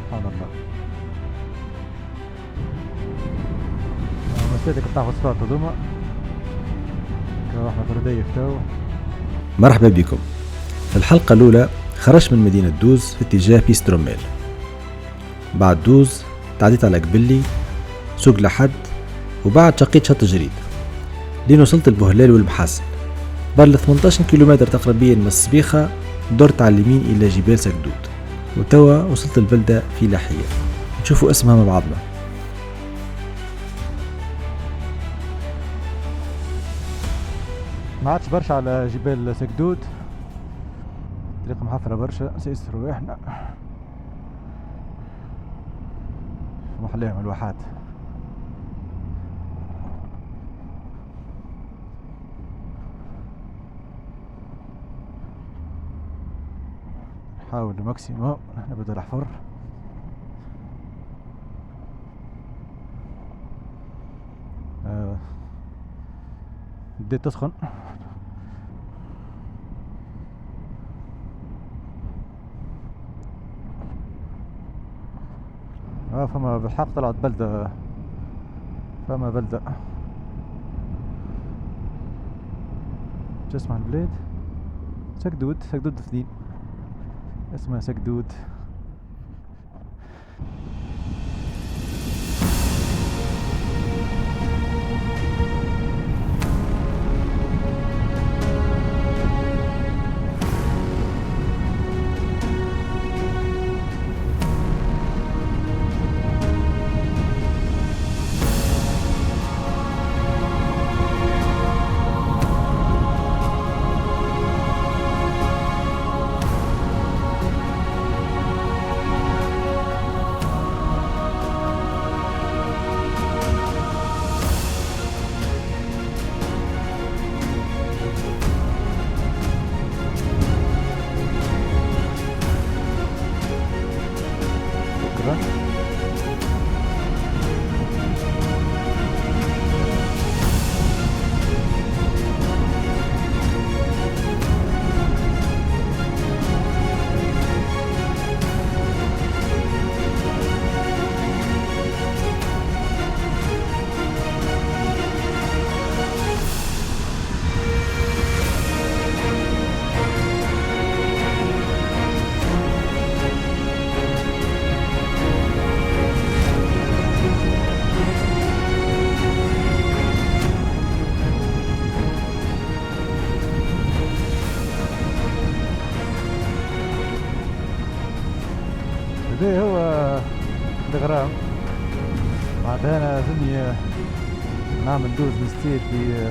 سبحان الله. مسيتك بتاع الصوت هذوما احنا فردية تو. مرحبا بكم. في الحلقة الأولى خرجت من مدينة دوز في اتجاه بيستروميل. بعد دوز تعديت على قبلي سوق لحد، وبعد شقيت شط جريد لين وصلت البهلال والمحاسن. بعد 18 كيلومتر تقريبا من الصبيخة دورت على اليمين إلى جبال سكدود، وتوا وصلت البلدة في لاحية. نشوفوا اسمها مع بعضنا. ما عادش برشا على جبال سكدود، طريق محفرة برشا، سيس رواحنا محلاهم الواحات. نحاول الماكسيموم نبدا الحفر. بديت تسخن. فما بالحق طلعت بلدة، فما بلدة شو اسمها البلاد؟ سكدود، سكدود 2 اسمها سكدود. هذا هو الغرام. بعدها انا زني نعمل دوز مستير في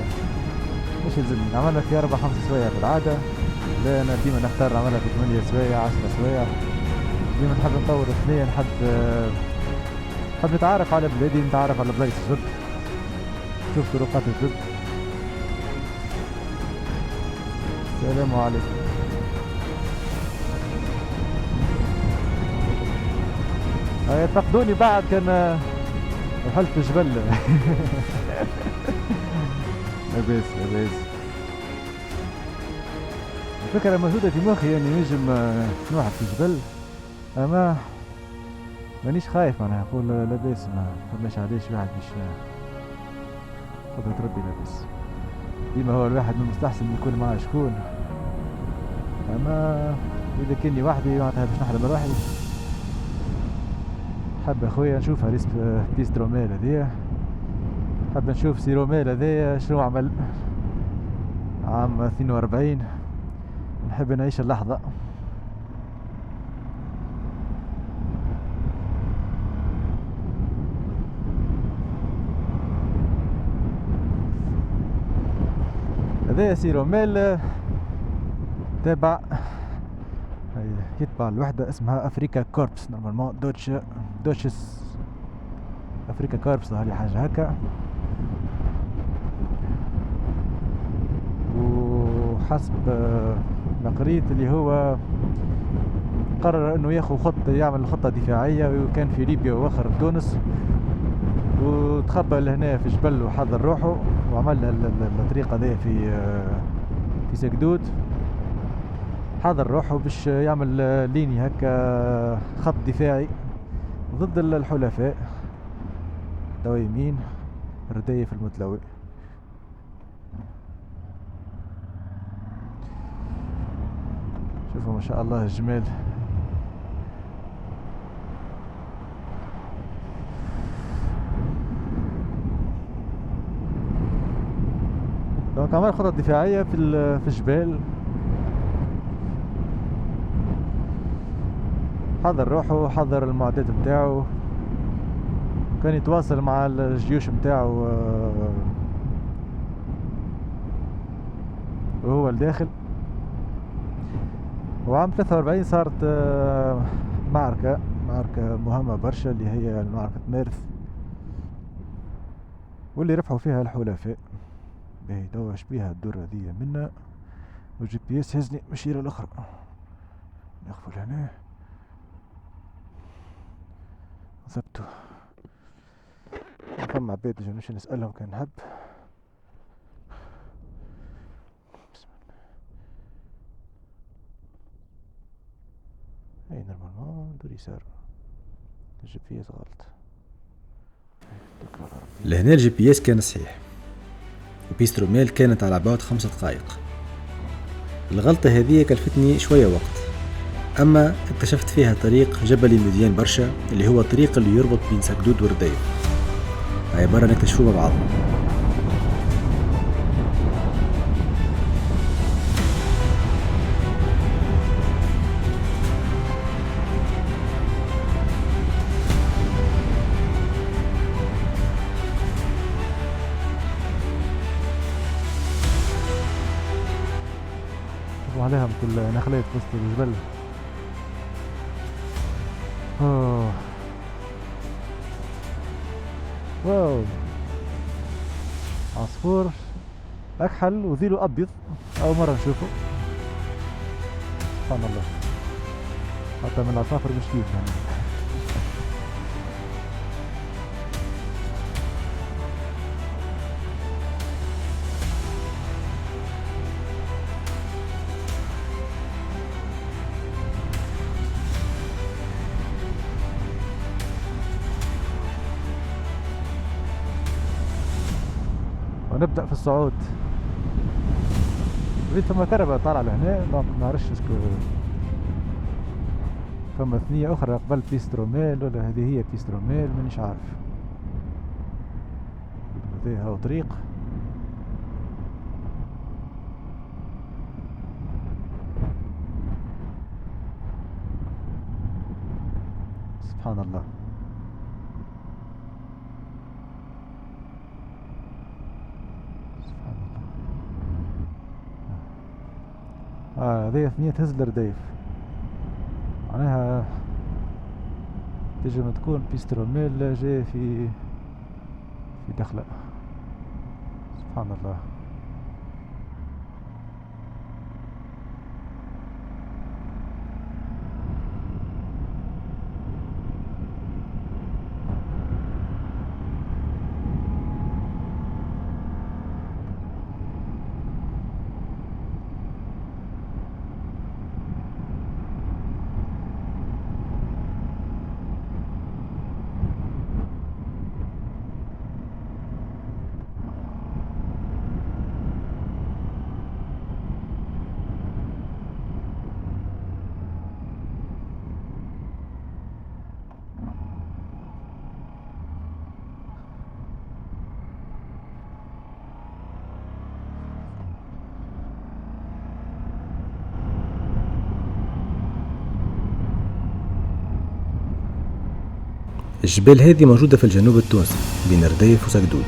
مش يلزمني نعملها في 4-5 سوايع بالعادة. لا انا ديما نختار نعملها في 8 سوايع 10 سوايع. ديما نحب نطور اثنين، نحب نتعرف على بلادي، نتعرف على بلايص جد، نشوف طرقات الجد. السلام عليكم. ينتقدوني بعد كان رحلت في جبل. لاباس لاباس. الفكرة موجودة في مخي يعني نجم نوحد في جبل، اما مانيش خايف معناها، نقول لاباس ما فماش علاش واحد باش قدرة ربي لاباس. ديما هو الواحد من المستحسن يكون معاه شكون، اما اذا كني وحدي معناتها باش نحرم روحي. حب اخويا نشوفها بيستروميل هذيا، حب نشوف سيروميل هذايا شنو عمل عام 42. نحب نعيش اللحظة. هذايا سيروميل تابع، يتبع الوحدة اسمها افريكا كوربس نورمالمون، دوتشس افريكا كوربس هذه حاجة هكا. وحسب ما قريت اللي هو قرر انه ياخذ خطة، يعمل خطة دفاعية، وكان في ليبيا واخر في تونس، وتخبى لهنا في جبل وحضر روحه وعمل الطريقة ذي في سكدود. حضر روحه باش يعمل ليني هكا خط دفاعي ضد الحلفاء. توا يمين ردايف المتلوي. شوفوا ما شاء الله الجمال. دونك عمل خطط دفاعية في الجبال. حضر روحه، حضر المعدات متاعو، كان يتواصل مع الجيوش متاعو وهو الداخل. وعام 43 صارت معركة مهمة برشا اللي هي معركة مارث، واللي ربحوا فيها الحلفاء. باهي توا بيها الدور هذيا منا، والجي بي اس هزني مشيرة الأخرى. نغفل هنا ثبتو. فما عباد نمشي نسألهم كان نحب. اي نورمالمون دور يسار، الجي بي اس غلط. لهنا الجي بي اس كان صحيح، وبيستروميل كانت على بعد 5 دقائق. الغلطة هذه كلفتني شوية وقت، أما اكتشفت فيها طريق جبلي مزيان برشا، اللي هو الطريق اللي يربط بين سكدود وردايف. هاي برا نكتشفوه مع بعضنا. عليهم كل نخلات في وسط الجبل. اوه واو، عصفور اكحل وذيله ابيض، اول مره نشوفه. سبحان الله، حتى من العصافر مش كيف يعني. ونبدأ في الصعود. ريت ثم كربة طالعة لهنا، دونك منعرفش اسكو فما ثنية أخرى قبل بيستروميل ولا هذه هي بيستروميل، مانيش عارف. هذا هو طريق. سبحان الله. هذه ثنية تهز الردايف، معناها تجي تكون بيستروميل جاي في دخلة. سبحان الله. الجبال هذه موجودة في الجنوب التونسي بين ردايف وسكدود،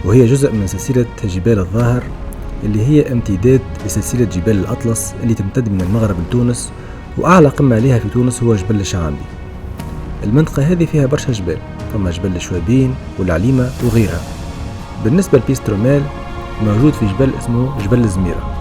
وهي جزء من سلسلة جبال الظاهر اللي هي امتداد لسلسلة جبال الأطلس اللي تمتد من المغرب لتونس، وأعلى قمة عليها في تونس هو جبل الشعامبي. المنطقة هذه فيها برشا جبال، ثم جبل الشوابين والعليمة وغيرها. بالنسبة لبيستروميل موجود في جبل اسمه جبل الزميرة.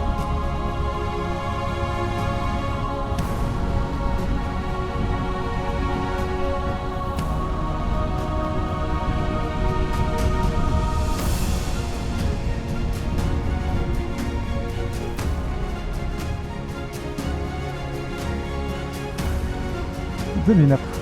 ذل نقف.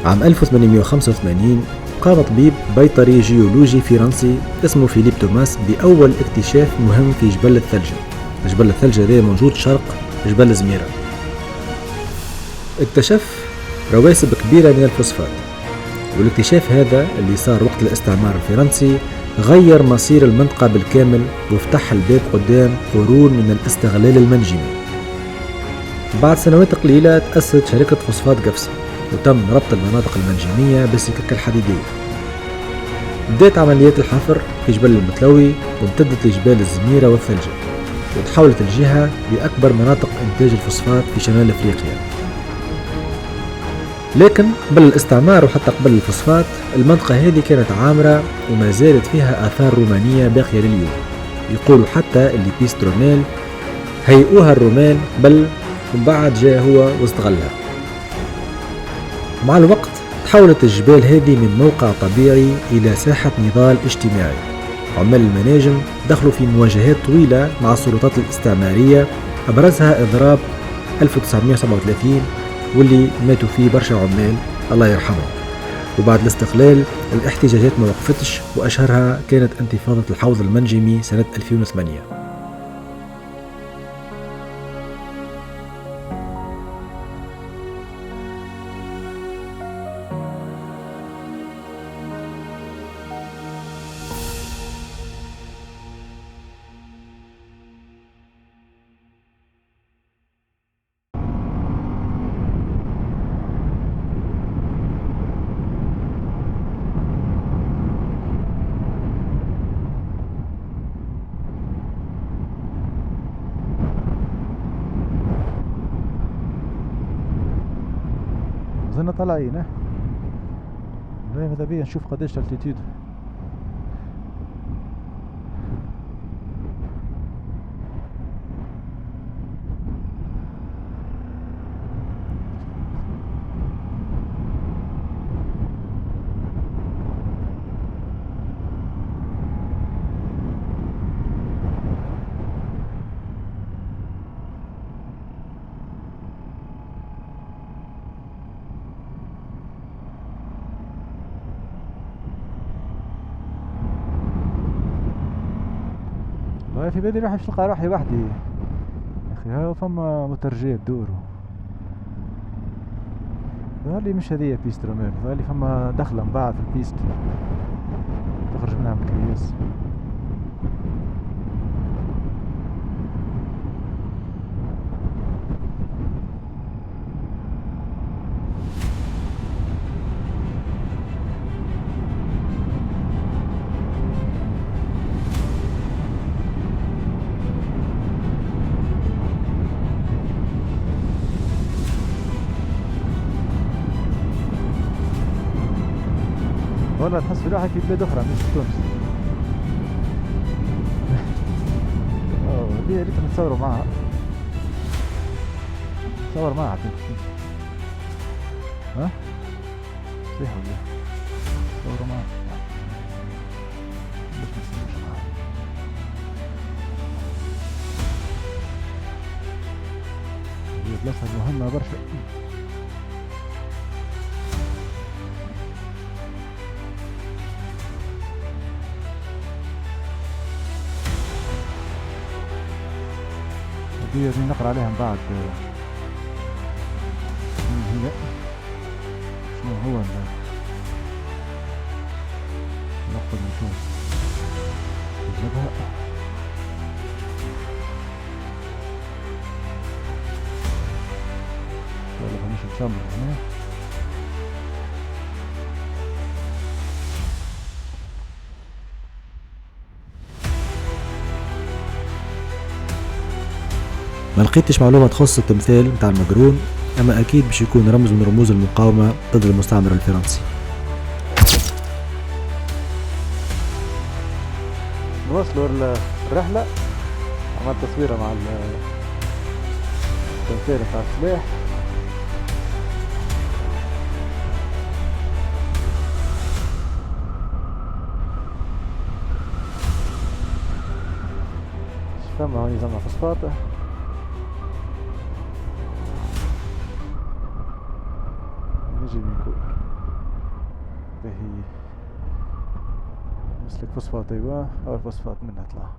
عام 1885 قام طبيب بيطري جيولوجي فرنسي اسمه فيليب توماس بأول اكتشاف مهم في جبل الثلج. جبل الثلج هذا موجود شرق جبل زميرة. اكتشف رواسب كبيرة من الفوسفات، والاكتشاف هذا اللي صار وقت الاستعمار الفرنسي غير مصير المنطقة بالكامل وفتح الباب قدام قرون من الاستغلال المنجمي. بعد سنوات قليلة تأسست شركة فوسفات قفصة، وتم ربط المناطق المنجمية بالسكك الحديدية. بدأت عمليات الحفر في جبل المتلوي وامتدت لجبال الزميرة والثلجة، وتحولت الجهة لأكبر مناطق إنتاج الفوسفات في شمال أفريقيا. لكن قبل الاستعمار وحتى قبل الفوسفات المنطقة هذه كانت عامرة وما زالت فيها آثار رومانية باقية لليوم. يقولوا حتى اللي بيستروميل هيئوها الرومان بل وبعد جاء هو واستغلها. مع الوقت تحولت الجبال هذه من موقع طبيعي إلى ساحة نضال اجتماعي. عمال المناجم دخلوا في مواجهات طويلة مع السلطات الاستعمارية، أبرزها إضراب 1937 واللي ماتوا فيه برشا عمال الله يرحمهم. وبعد الاستقلال الاحتجاجات ما وقفتش، وأشهرها كانت انتفاضة الحوض المنجمي سنة 2008. زلنا طالعين ماذا بيا نشوف قداش الالتيتود. في بالي روحي باش نلقى روحي وحدي يا اخي. ها فما مترجية تدور، ظهر لي مش هذيا بيست رومير، ظهر لي فما دخلة من بعد في البيست تخرج منها من الكرياس. والله تحس روحك في بلاد اخرى مش في تونس. دي ريت نتصوروا معها، تصور معها عطيك. ها صحيح ولا تصوروا معها باش ما نتصورش معها. هي بلاصة مهمة برشا. هي نقرأ عليها من بعد هي شنو هو نقطة النشوف الجبهة. ولا خلينا نشامل هنا. ما لقيتش معلومة تخص التمثال متاع المقرون، أما أكيد باش يكون رمز من رموز المقاومة ضد المستعمر الفرنسي. نوصلوا الرحلة، عملت تصويرة مع التمثال متاع السلاح. فما هوني زعما فوسفات. نجي من كور مسلك فوسفات، ايوه اول فوسفات منها طلع.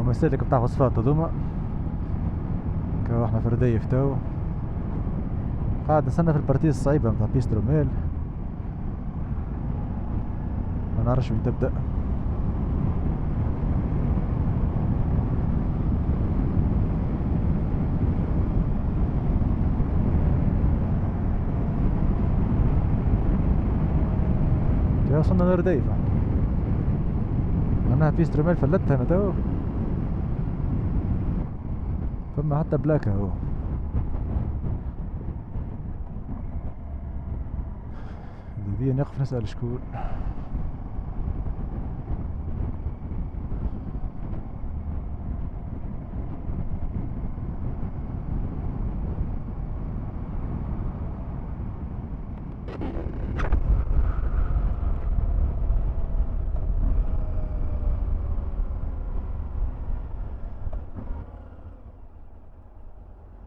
مسالك بتاع فوسفات هذوما. كا احنا في رديف تو قاعد نستنى في البارتيز الصعيبة متاع بيسترو ميل، ما نعرفش وين تبدأ. يا وصلنا لرديف معناها بيسترو ميل فلتها انا تو، فما حتى بلاك اهو. ذي نقف نسأل شكون.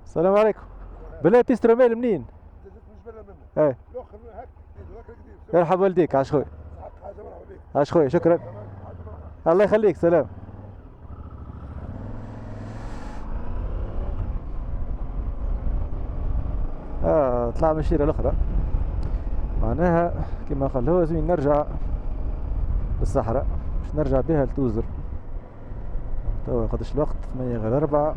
السلام عليكم. بالله بيسترو ميل منين؟ ايه يرحب والديك. عاش خويا، عاش خويا، شكرا. الله يخليك، سلام. طلع من الشيرة الاخرى معناها كما قال هو زين نرجع للصحراء، باش نرجع بها لتوزر. توا قداش الوقت؟ 8:04.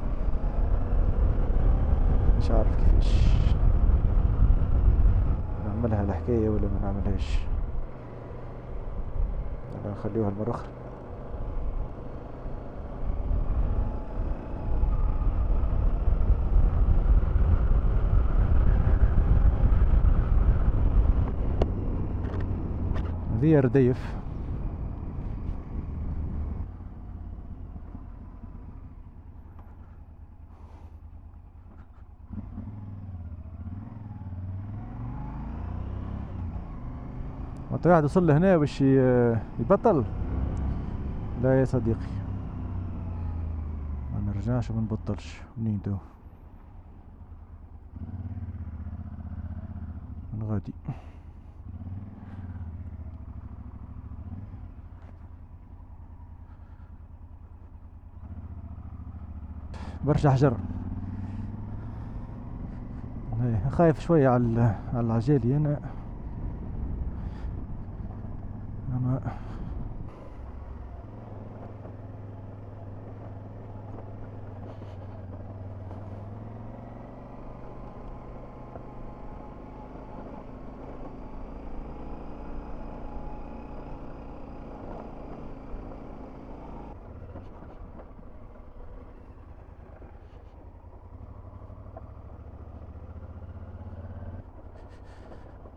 مش عارف كيفاش نعملها الحكاية ولا ما نعملهاش، ولا نخليوها المرة أخرى. هذي رديف. وانت واحد وصل لهنا باش يبطل؟ لا يا صديقي، ما نرجعش وما نبطلش. منين تو؟ من غادي برشا حجر. خايف شوية على العجالي انا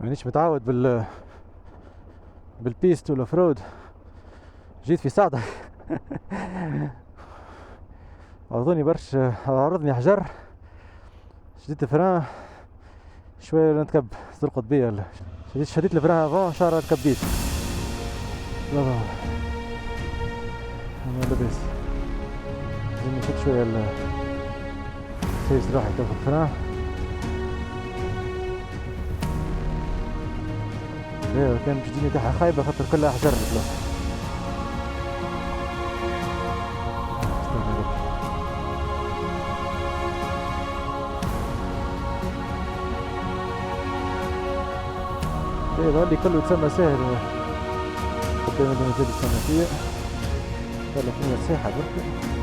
مانيش متعود بالبيست والافرود. جيت في صعدة عرضوني برشا، عرضني حجر، شديت الفران شوية نتكب ترقد بيا. شديت الفران افون شعر تكبيت. لا ما لاباس، لازم نشد شوية سيس روحي تاخد الفران. ايه كان بتجيني تحت خايبة خاطر كلها أحجار البلاصة. ايه هذا كله يتسمى ساهل قدام اللي مازال يتسمى فيه. قال لك هي ساحة بركة.